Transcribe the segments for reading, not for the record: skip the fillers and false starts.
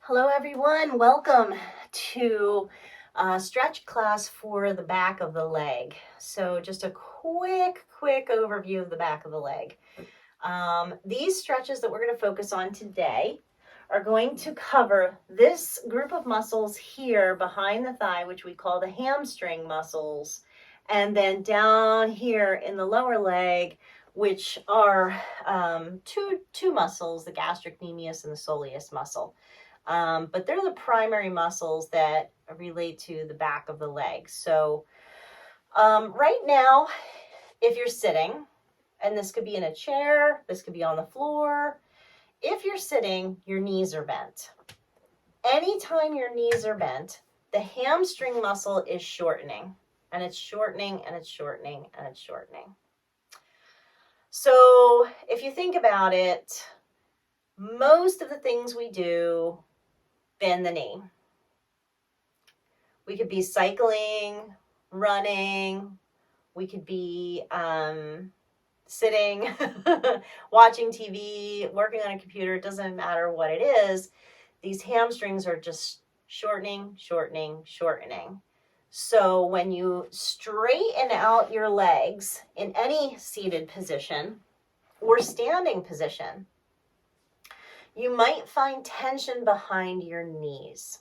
Hello everyone, welcome to a stretch class for the back of the leg. So just a quick overview of the back of the leg. These stretches that we're going to focus on today are going to cover this group of muscles here behind the thigh, which we call the hamstring muscles, and then down here in the lower leg, which are two muscles, the gastrocnemius and the soleus muscle. But they're the primary muscles that relate to the back of the leg. So right now, if you're sitting, and this could be in a chair, this could be on the floor, if you're sitting, your knees are bent. Anytime your knees are bent, the hamstring muscle is shortening, and it's shortening, and it's shortening, and it's shortening. So if you think about it, most of the things we do bend the knee. We could be cycling, running, we could be sitting, watching TV, working on a computer. It doesn't matter what it is. These hamstrings are just shortening, shortening, shortening. So when you straighten out your legs in any seated position or standing position, you might find tension behind your knees.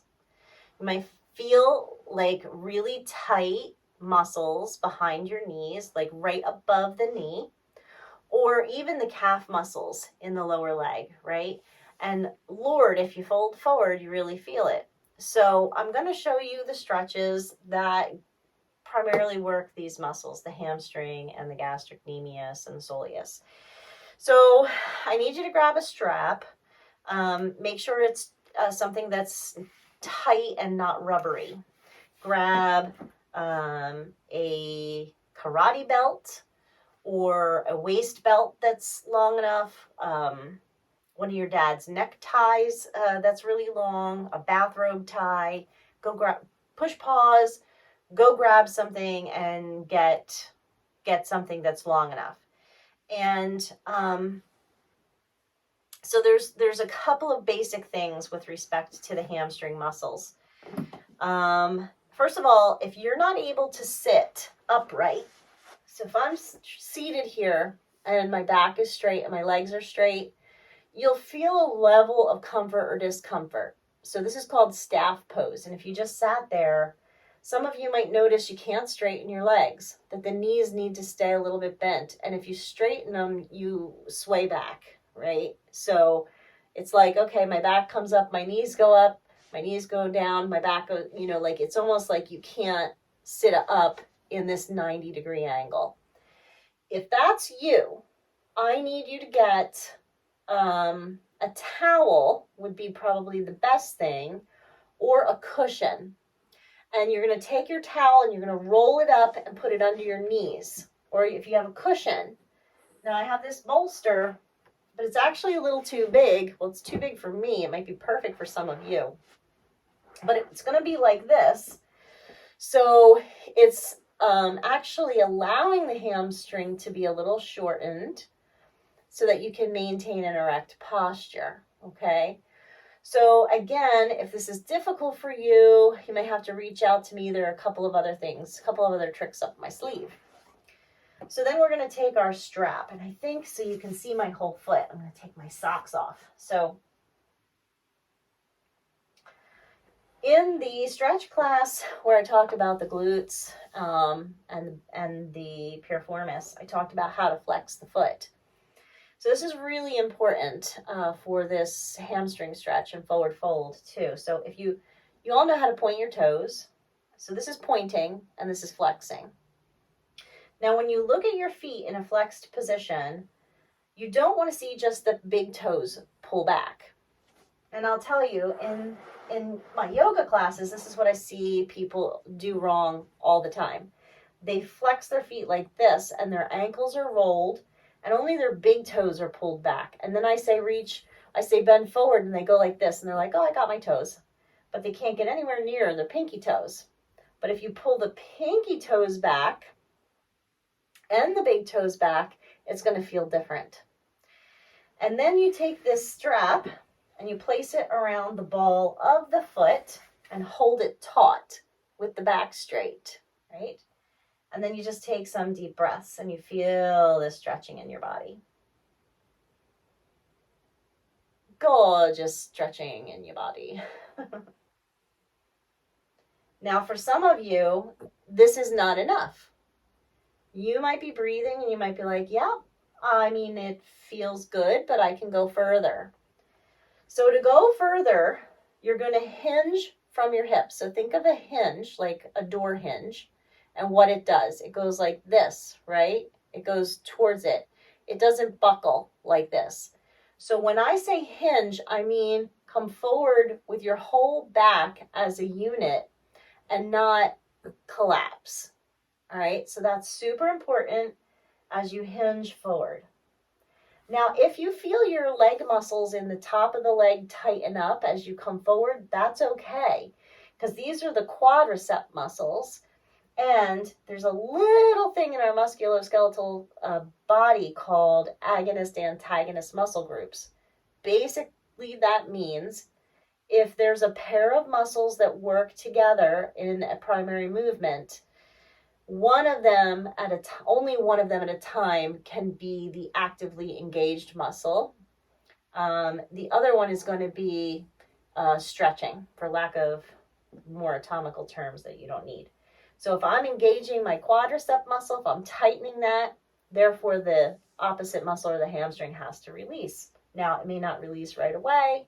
You might feel like really tight muscles behind your knees, like right above the knee, or even the calf muscles in the lower leg, right? And Lord, if you fold forward, you really feel it. So I'm going to show you the stretches that primarily work these muscles, the hamstring and the gastrocnemius and the soleus. So I need you to grab a strap. Make sure it's something that's tight and not rubbery. Grab a karate belt or a waist belt that's long enough, one of your dad's neckties that's really long, a bathrobe tie. Go grab, push pause, go grab something and get something that's long enough. And so there's a couple of basic things with respect to the hamstring muscles. First of all, if you're not able to sit upright, so if I'm seated here and my back is straight and my legs are straight, you'll feel a level of comfort or discomfort. So this is called staff pose. And if you just sat there, some of you might notice you can't straighten your legs, that the knees need to stay a little bit bent. And if you straighten them, you sway back, right? So it's like, okay, my back comes up, my knees go up, my knees go down, my back goes, like it's almost like you can't sit up in this 90-degree angle. If that's you, I need you to get a towel would be probably the best thing, or a cushion. And you're going to take your towel and you're going to roll it up and put it under your knees. Or if you have a cushion. Now I have this bolster, but it's actually a little too big. Well, it's too big for me. It might be perfect for some of you. But it's going to be like this. So it's actually allowing the hamstring to be a little shortened so that you can maintain an erect posture, okay? So again, if this is difficult for you, you may have to reach out to me. There are a couple of other things, a couple of other tricks up my sleeve. So then we're going to take our strap, and I think so you can see my whole foot. I'm going to take my socks off. So in the stretch class where I talked about the glutes and the piriformis, I talked about how to flex the foot. So this is really important for this hamstring stretch and forward fold too. So if you all know how to point your toes. So this is pointing and this is flexing. Now when you look at your feet in a flexed position, you don't want to see just the big toes pull back. And I'll tell you, in my yoga classes, this is what I see people do wrong all the time. They flex their feet like this and their ankles are rolled and only their big toes are pulled back. And then I say bend forward, and they go like this, and they're like, oh, I got my toes. But they can't get anywhere near their pinky toes. But if you pull the pinky toes back and the big toes back, it's going to feel different. And then you take this strap and you place it around the ball of the foot and hold it taut with the back straight, right? And then you just take some deep breaths and you feel the stretching in your body. Gorgeous stretching in your body. Now, for some of you, this is not enough. You might be breathing and you might be like, yeah, I mean, it feels good, but I can go further. So to go further, you're going to hinge from your hips. So think of a hinge, like a door hinge, and what it does. It goes like this, right? It goes towards it. It doesn't buckle like this. So when I say hinge, I mean come forward with your whole back as a unit and not collapse. All right, so that's super important as you hinge forward. Now, if you feel your leg muscles in the top of the leg tighten up as you come forward, that's okay, because these are the quadricep muscles, and there's a little thing in our musculoskeletal body called agonist-antagonist muscle groups. Basically, that means if there's a pair of muscles that work together in a primary movement, only one of them at a time can be the actively engaged muscle. The other one is going to be stretching, for lack of more anatomical terms that you don't need. So if I'm engaging my quadricep muscle, if I'm tightening that, therefore the opposite muscle or the hamstring has to release. Now, it may not release right away.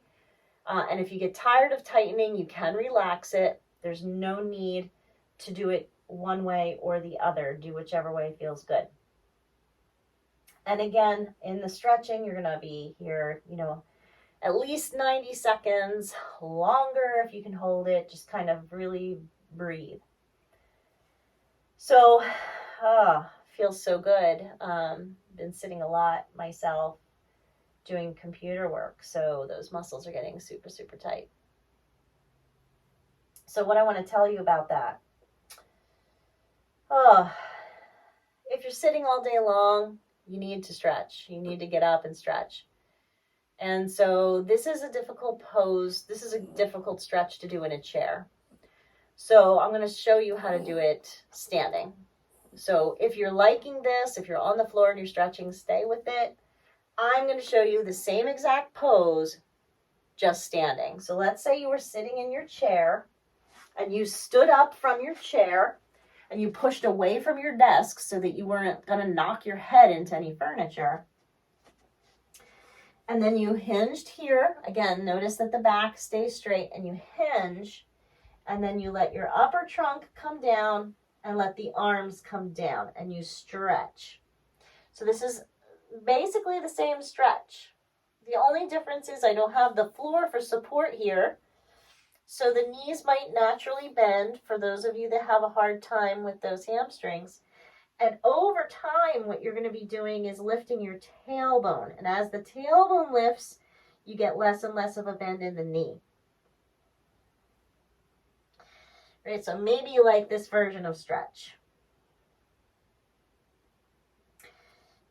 And if you get tired of tightening, you can relax it. There's no need to do it one way or the other. Do whichever way feels good. And again, in the stretching, you're going to be here, at least 90 seconds, longer if you can hold it. Just kind of really breathe. So, feels so good. Been sitting a lot myself doing computer work, so those muscles are getting super, super tight. So what I want to tell you about that, if you're sitting all day long, you need to stretch. You need to get up and stretch. And so this is a difficult pose. This is a difficult stretch to do in a chair. So I'm going to show you how to do it standing. So if you're liking this, if you're on the floor and you're stretching, stay with it. I'm going to show you the same exact pose, just standing. So let's say you were sitting in your chair and you stood up from your chair and you pushed away from your desk so that you weren't going to knock your head into any furniture. And then you hinged here. Again, notice that the back stays straight, and you hinge, and then you let your upper trunk come down and let the arms come down, and you stretch. So this is basically the same stretch. The only difference is I don't have the floor for support here, so the knees might naturally bend for those of you that have a hard time with those hamstrings. And over time, what you're going to be doing is lifting your tailbone. And as the tailbone lifts, you get less and less of a bend in the knee. Right, so maybe you like this version of stretch.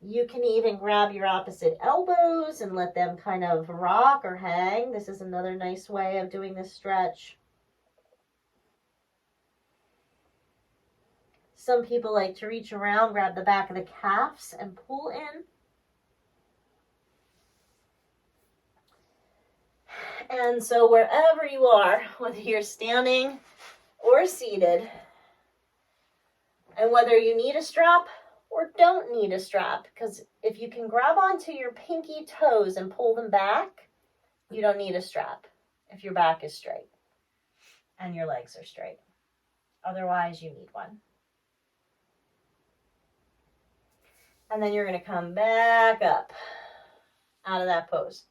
You can even grab your opposite elbows and let them kind of rock or hang. This is another nice way of doing this stretch. Some people like to reach around, grab the back of the calves and pull in. And so wherever you are, whether you're standing or seated, and whether you need a strap or don't need a strap, because if you can grab onto your pinky toes and pull them back, you don't need a strap if your back is straight and your legs are straight. Otherwise, you need one. And then you're going to come back up out of that pose.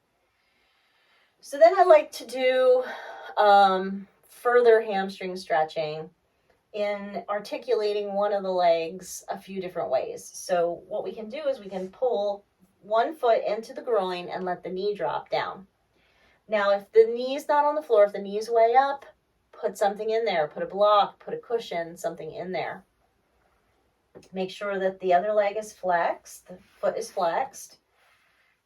So then I like to do further hamstring stretching in articulating one of the legs a few different ways. So what we can do is we can pull one foot into the groin and let the knee drop down. Now, if the knee's not on the floor, if the knee's way up, put something in there. Put a block, put a cushion, something in there. Make sure that the other leg is flexed, the foot is flexed.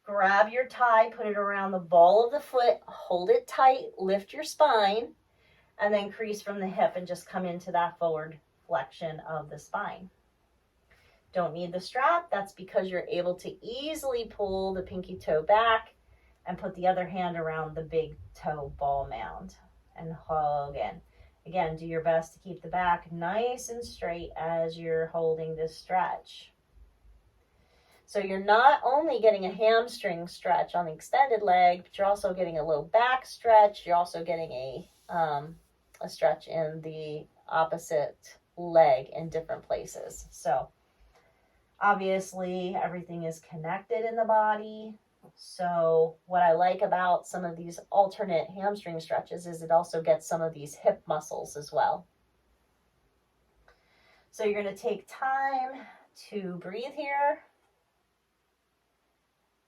grab your tie, put it around the ball of the foot, hold it tight, lift your spine, and then crease from the hip and just come into that forward flexion of the spine. Don't need the strap. That's because you're able to easily pull the pinky toe back and put the other hand around the big toe ball mound and hug in. Again, do your best to keep the back nice and straight as you're holding this stretch. So you're not only getting a hamstring stretch on the extended leg, but you're also getting a low back stretch. You're also getting a stretch in the opposite leg in different places. So obviously everything is connected in the body. So what I like about some of these alternate hamstring stretches is it also gets some of these hip muscles as well. So you're going to take time to breathe here.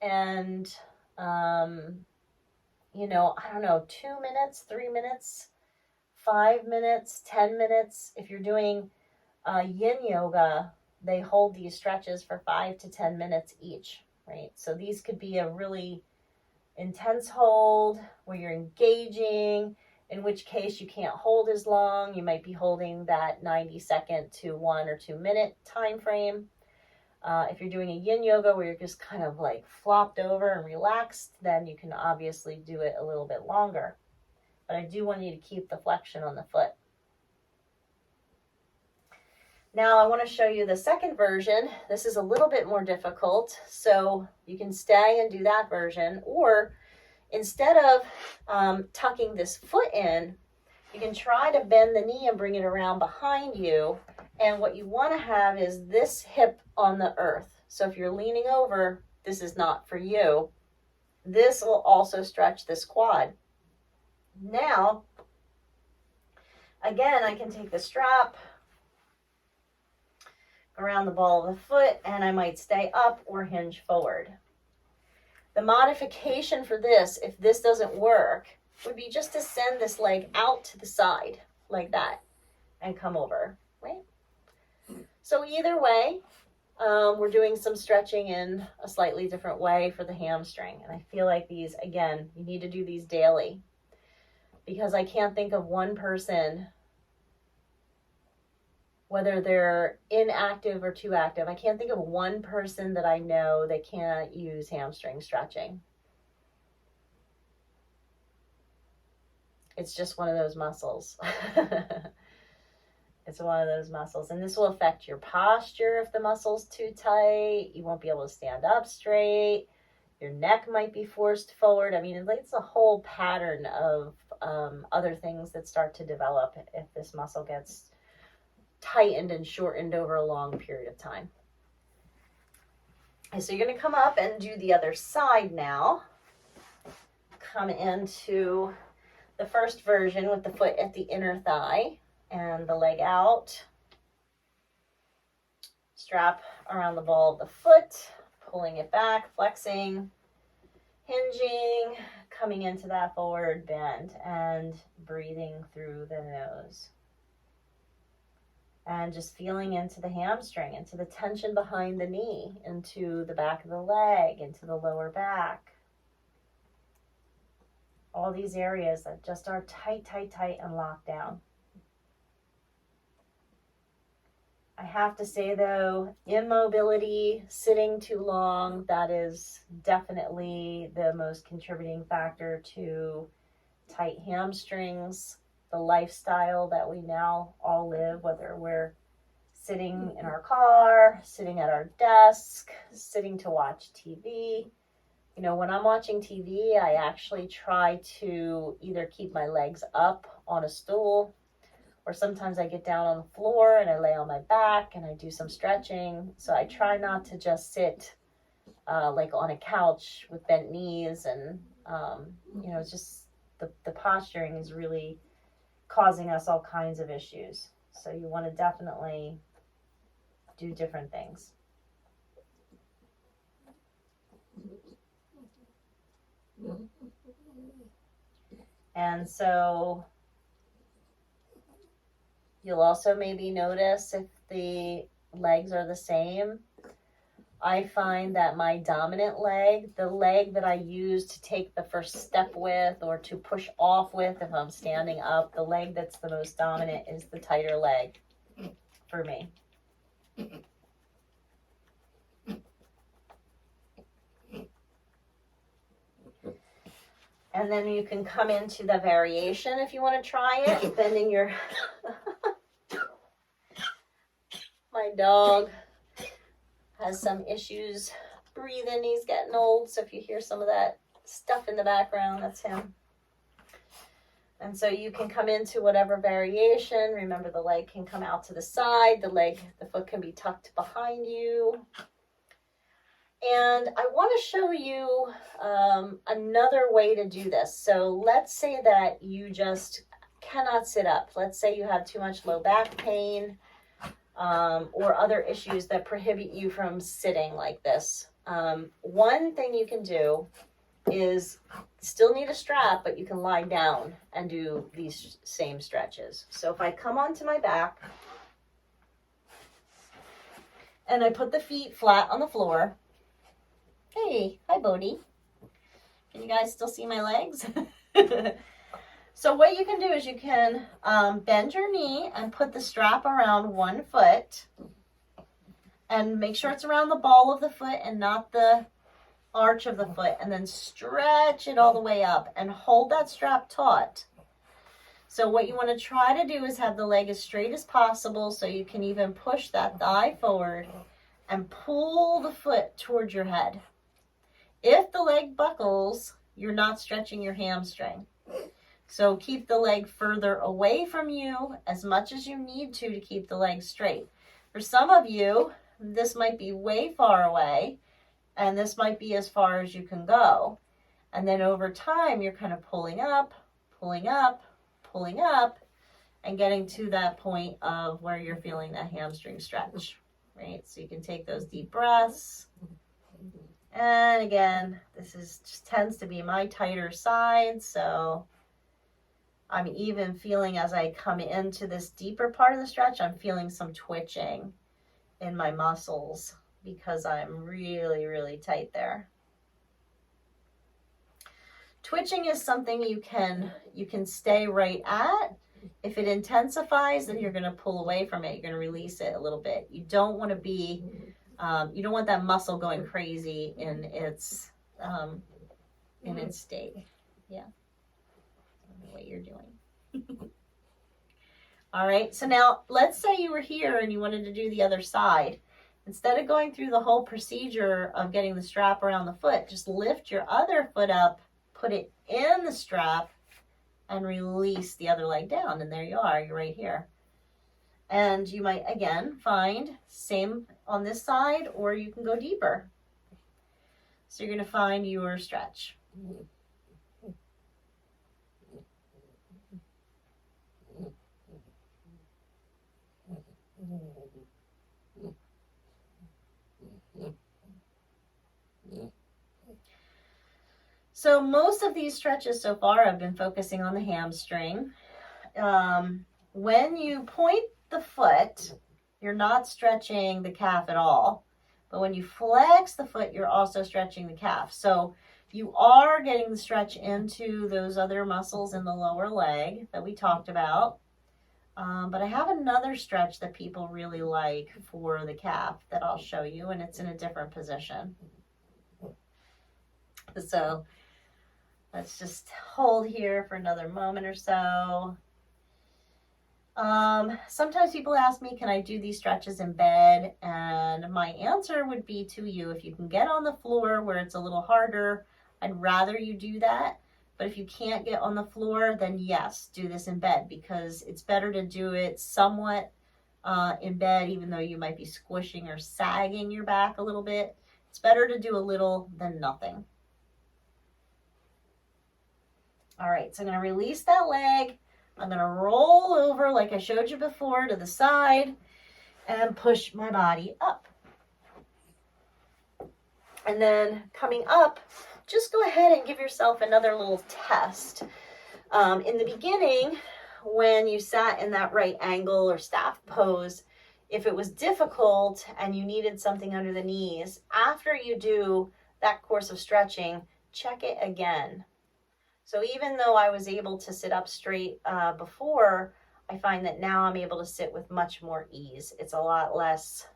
And, you know, I don't know, 2 minutes, 3 minutes, 5 minutes, 10 minutes. If you're doing yin yoga, they hold these stretches for 5 to 10 minutes each, right? So these could be a really intense hold where you're engaging, in which case you can't hold as long. You might be holding that 90-second to 1 or 2 minute time frame. If you're doing a yin yoga where you're just kind of like flopped over and relaxed, then you can obviously do it a little bit longer. But I do want you to keep the flexion on the foot. Now I want to show you the second version. This is a little bit more difficult, so you can stay and do that version, or instead of tucking this foot in, you can try to bend the knee and bring it around behind you. And what you want to have is this hip on the earth. So if you're leaning over, this is not for you. This will also stretch this quad. Now, again, I can take the strap around the ball of the foot, and I might stay up or hinge forward. The modification for this, if this doesn't work, would be just to send this leg out to the side like that and come over, right? So either way, we're doing some stretching in a slightly different way for the hamstring. And I feel like these, again, you need to do these daily, because I can't think of one person, whether they're inactive or too active, I can't think of one person that I know that can't use hamstring stretching. It's just one of those muscles. It's one of those muscles. And this will affect your posture if the muscle's too tight. You won't be able to stand up straight. Your neck might be forced forward. I mean, it's a whole pattern of other things that start to develop if this muscle gets tightened and shortened over a long period of time. Okay, so you're going to come up and do the other side now. Come into the first version with the foot at the inner thigh and the leg out. Strap around the ball of the foot, pulling it back, flexing, hinging, coming into that forward bend and breathing through the nose. And just feeling into the hamstring, into the tension behind the knee, into the back of the leg, into the lower back. All these areas that just are tight, tight, tight and locked down. I have to say though, immobility, sitting too long, that is definitely the most contributing factor to tight hamstrings. The lifestyle that we now all live, whether we're sitting in our car, sitting at our desk, sitting to watch TV. You know, when I'm watching TV, I actually try to either keep my legs up on a stool, or sometimes I get down on the floor and I lay on my back and I do some stretching. So I try not to just sit like on a couch with bent knees and, you know, it's just the posturing is really causing us all kinds of issues. So you want to definitely do different things. And so you'll also maybe notice if the legs are the same, I find that my dominant leg, the leg that I use to take the first step with or to push off with if I'm standing up, the leg that's the most dominant is the tighter leg for me. And then you can come into the variation if you want to try it, bending your... My dog has some issues breathing. He's getting old, so if you hear some of that stuff in the background, that's him. And so you can come into whatever variation. Remember, the leg can come out to the side. The foot can be tucked behind you. And I want to show you another way to do this. So let's say that you just cannot sit up. Let's say you have too much low back pain or other issues that prohibit you from sitting like this. One thing you can do is still need a strap, but you can lie down and do these same stretches. So if I come onto my back and I put the feet flat on the floor. Hey, hi Bodhi. Can you guys still see my legs? So what you can do is you can bend your knee and put the strap around one foot and make sure it's around the ball of the foot and not the arch of the foot, and then stretch it all the way up and hold that strap taut. So what you want to try to do is have the leg as straight as possible so you can even push that thigh forward and pull the foot towards your head. If the leg buckles, you're not stretching your hamstring. So keep the leg further away from you as much as you need to keep the leg straight. For some of you, this might be way far away, and this might be as far as you can go. And then over time, you're kind of pulling up, pulling up, pulling up, and getting to that point of where you're feeling that hamstring stretch, right? So you can take those deep breaths. And again, this just tends to be my tighter side, so I'm even feeling as I come into this deeper part of the stretch, I'm feeling some twitching in my muscles because I'm really, really tight there. Twitching is something you can stay right at. If it intensifies, then you're going to pull away from it. You're going to release it a little bit. You don't want to be, you don't want that muscle going crazy in its state. Yeah. What you're doing. All right, so now let's say you were here and you wanted to do the other side. Instead of going through the whole procedure of getting the strap around the foot, just lift your other foot up, put it in the strap, and release the other leg down. And there you are, you're right here. And you might, again, find same on this side, or you can go deeper. So you're going to find your stretch. So most of these stretches so far I've been focusing on the hamstring. When you point the foot, you're not stretching the calf at all. But when you flex the foot, you're also stretching the calf. So you are getting the stretch into those other muscles in the lower leg that we talked about. But I have another stretch that people really like for the calf that I'll show you, and it's in a different position. So let's just hold here for another moment or so. Sometimes people ask me, can I do these stretches in bed? And my answer would be to you, if you can get on the floor where it's a little harder, I'd rather you do that. But if you can't get on the floor, then yes, do this in bed, because it's better to do it somewhat in bed, even though you might be squishing or sagging your back a little bit. It's better to do a little than nothing. All right, so I'm going to release that leg. I'm going to roll over like I showed you before to the side and push my body up. And then coming up, just go ahead and give yourself another little test. In the beginning, when you sat in that right angle or staff pose, If it was difficult and you needed something under the knees, after you do that course of stretching, check it again. So even though I was able to sit up straight before, I find that now I'm able to sit with much more ease. It's a lot less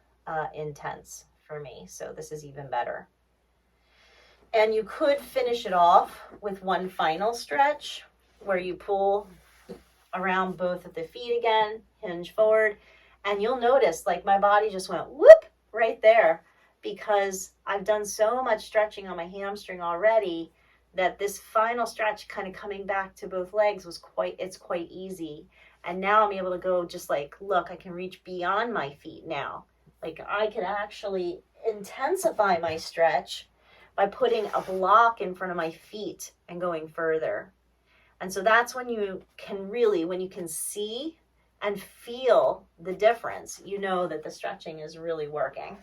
intense for me, so this is even better. And you could finish it off with one final stretch where you pull around both of the feet again, hinge forward, and you'll notice like my body just went whoop right there because I've done so much stretching on my hamstring already that this final stretch kind of coming back to both legs was quite easy. And now I'm able to go just like, look, I can reach beyond my feet now. Like I can actually intensify my stretch by putting a block in front of my feet and going further. And so that's when you can really, when you can see and feel the difference, you know that the stretching is really working.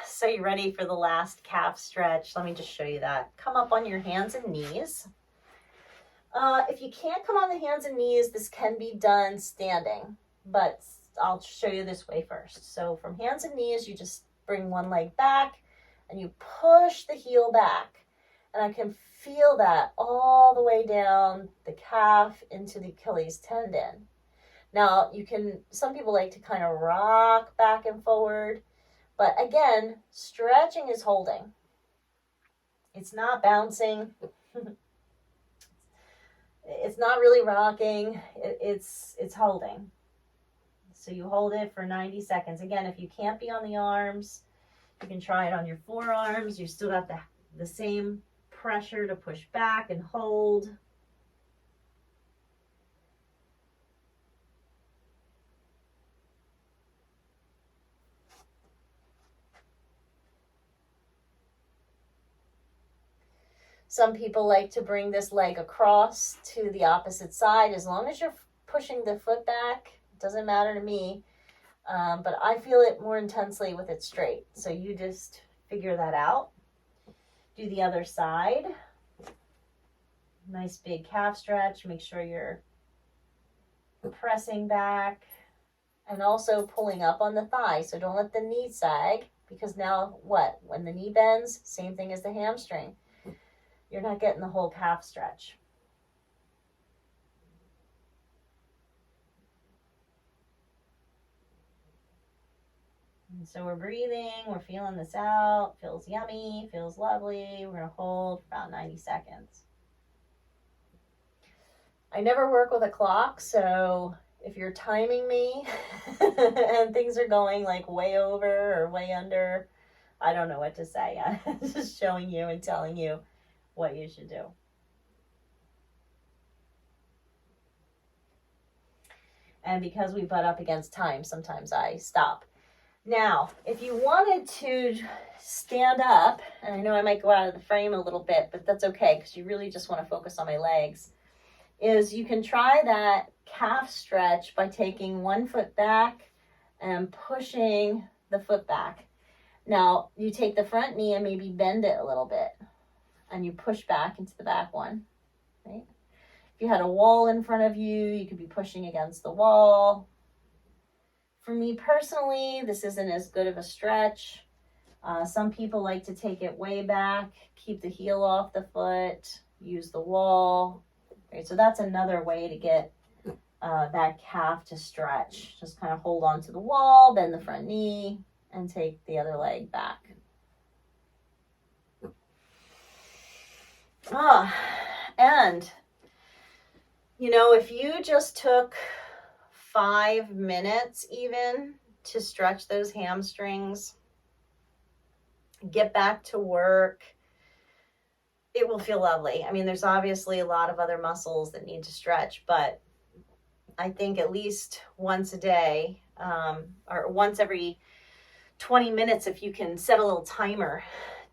So you ready for the last calf stretch? Let me just show you that. Come up on your hands and knees. If you can't come on the hands and knees, this can be done standing, but I'll show you this way first. So from hands and knees, you just bring one leg back and you push the heel back. And I can feel that all the way down the calf into the Achilles tendon. Now you can, some people like to kind of rock back and forward, but again, stretching is holding. It's not bouncing. It's not really rocking. It's holding. So you hold it for 90 seconds. Again, if you can't be on the arms, you can try it on your forearms. You still got the same pressure to push back and hold. Some people like to bring this leg across to the opposite side. As long as you're pushing the foot back, it doesn't matter to me. But I feel it more intensely with it straight. So you just figure that out. Do the other side. Nice big calf stretch. Make sure you're pressing back and also pulling up on the thigh. So don't let the knee sag, because now what? When the knee bends, same thing as the hamstring. You're not getting the whole calf stretch. And so we're breathing, we're feeling this out. Feels yummy, feels lovely. We're going to hold for about 90 seconds. I never work with a clock, so if you're timing me and things are going like way over or way under, I don't know what to say. I'm just showing you and telling you what you should do. And because we butt up against time, sometimes I stop. Now, if you wanted to stand up, and I know I might go out of the frame a little bit, but that's okay because you really just want to focus on my legs, is you can try that calf stretch by taking one foot back and pushing the foot back. Now, you take the front knee and maybe bend it a little bit, and you push back into the back one, right? If you had a wall in front of you, you could be pushing against the wall. For me personally, this isn't as good of a stretch. Some people like to take it way back, keep the heel off the foot, use the wall. Right, so that's another way to get that calf to stretch. Just kind of hold on to the wall, bend the front knee, and take the other leg back. And, you know, if you just took 5 minutes even to stretch those hamstrings, get back to work, it will feel lovely. I mean, there's obviously a lot of other muscles that need to stretch, but I think at least once a day, or once every 20 minutes, if you can set a little timer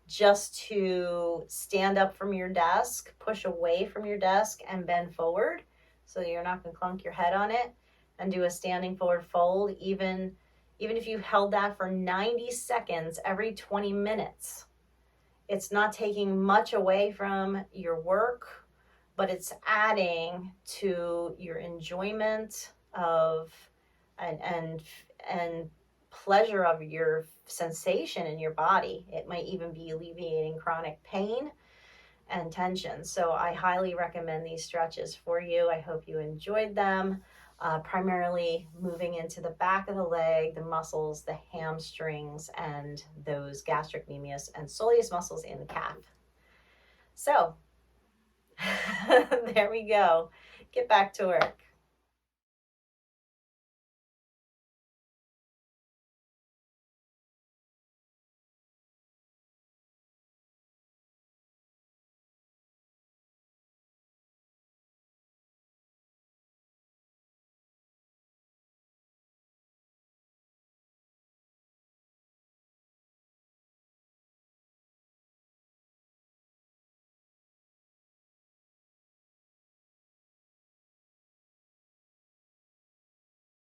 just to stand up from your desk, push away from your desk and bend forward so you're not going to clunk your head on it, and do a standing forward fold, even if you held that for 90 seconds every 20 minutes. It's not taking much away from your work. but it's adding to your enjoyment of and pleasure of your sensation in your body. It might even be alleviating chronic pain and tension. So I highly recommend these stretches for you. I hope you enjoyed them. Primarily moving into the back of the leg, the muscles, the hamstrings, and those gastrocnemius and soleus muscles in the calf. So there we go. Get back to work.